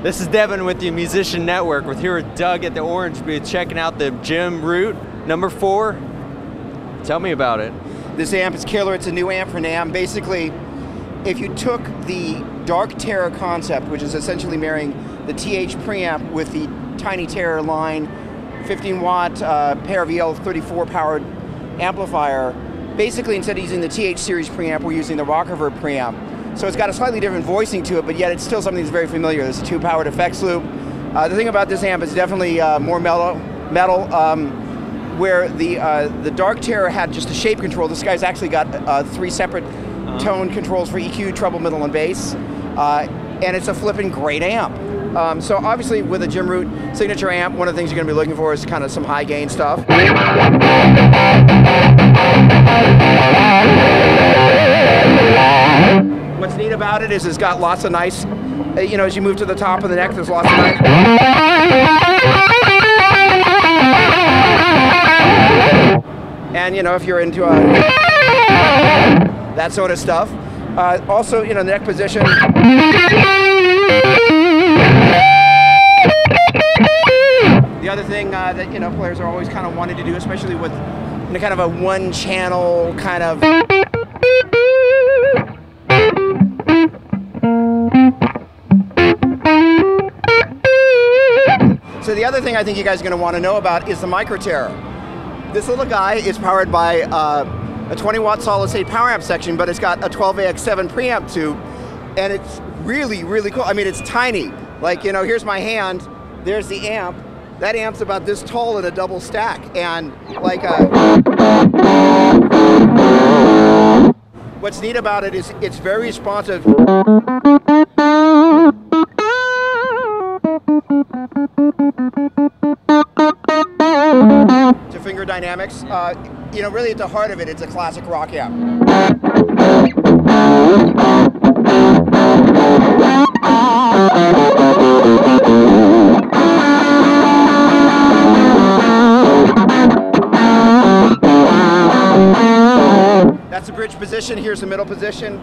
This is Devin with the Musician Network. We're here with Doug at the Orange booth checking out the Gym Root number 4. Tell me about it. This amp is killer. It's a new amp for NAMM. Basically, if you took the Dark Terror concept, which is essentially marrying the TH preamp with the Tiny Terror line, 15-watt pair of EL34 powered amplifier, basically instead of using the TH series preamp, we're using the Rockerverb preamp. So it's got a slightly different voicing to it, but yet it's still something that's very familiar. There's a 2-powered effects loop. The thing about this amp is definitely more metal. Where the Dark Terror had just a shape control, this guy's actually got 3 separate tone controls for EQ, treble, middle, and bass. And it's a flipping great amp. So obviously with a Gym Root signature amp, one of the things you're going to be looking for is kind of some high gain stuff. What's neat about it is it's got lots of nice, you know, as you move to the top of the neck, there's lots of nice. And you know, if you're into that sort of stuff. Also, you know, the neck position. The other thing that, you know, players are always kind of wanting to do, especially with, you know, kind of a one-channel kind of. So the other thing I think you guys are going to want to know about is the Micro Terror. This little guy is powered by a 20-watt solid-state power amp section, but it's got a 12AX7 preamp tube, and it's really, really cool. I mean, it's tiny. Like, you know, here's my hand, there's the amp. That amp's about this tall in a double stack, and like what's neat about it is it's very responsive. To finger dynamics. You know, really at the heart of it, it's a classic rock amp. That's the bridge position. Here's the middle position.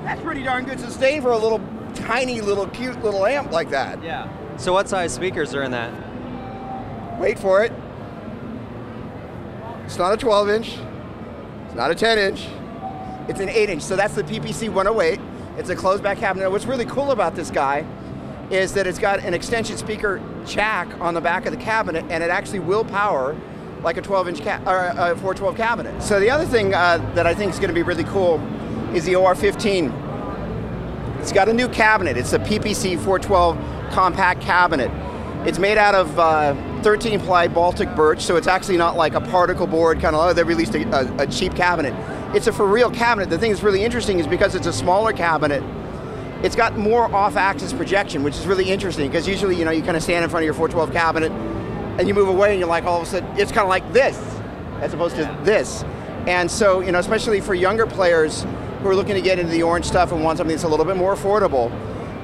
That's pretty darn good sustain for a little tiny little cute little amp like that. Yeah. So what size speakers are in that? Wait for it. It's not a 12-inch. It's not a 10-inch. It's an 8-inch. So that's the PPC 108. It's a closed back cabinet. What's really cool about this guy is that it's got an extension speaker jack on the back of the cabinet, and it actually will power like a 12-inch or a 412 cabinet. So the other thing that I think is going to be really cool is the OR15. It's got a new cabinet. It's a PPC 412 compact cabinet. It's made out of 13-ply Baltic birch, so it's actually not like a particle board kind of, oh, they released a cheap cabinet. It's a for real cabinet. The thing that's really interesting is because it's a smaller cabinet, it's got more off-axis projection, which is really interesting because usually, you know, you kind of stand in front of your 412 cabinet and you move away and you're like, all of a sudden, it's kind of like this as opposed to this. And so, you know, especially for younger players who are looking to get into the Orange stuff and want something that's a little bit more affordable,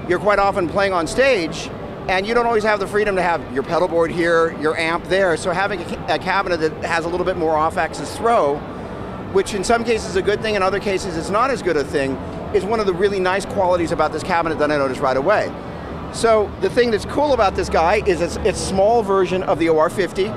you're quite often playing on stage and you don't always have the freedom to have your pedal board here, your amp there. So having a cabinet that has a little bit more off-axis throw, which in some cases is a good thing, in other cases it's not as good a thing, is one of the really nice qualities about this cabinet that I noticed right away. So the thing that's cool about this guy is it's a small version of the OR50.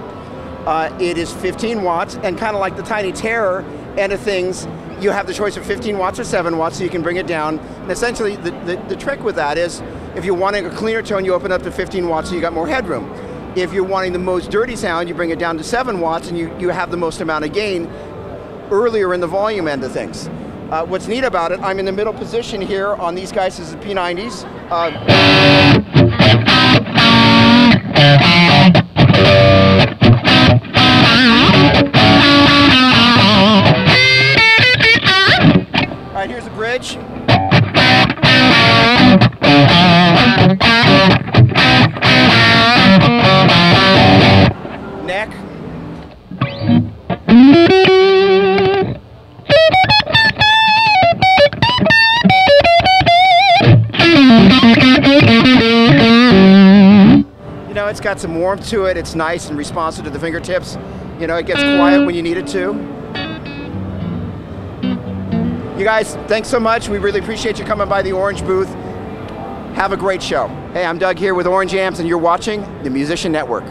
It is 15 watts, and kind of like the Tiny Terror end of things, you have the choice of 15 watts or 7 watts, so you can bring it down. And essentially the trick with that is, if you're wanting a cleaner tone, you open up to 15 watts so you got more headroom. If you're wanting the most dirty sound, you bring it down to 7 watts and you have the most amount of gain earlier in the volume end of things. What's neat about it, I'm in the middle position here on these guys. This is the P90s. All right, here's the bridge. Neck. It's got some warmth to it. It's nice and responsive to the fingertips. You know, it gets quiet when you need it to. You guys, thanks so much. We really appreciate you coming by the Orange booth. Have a great show. Hey, I'm Doug here with Orange Amps, and you're watching the Musician Network.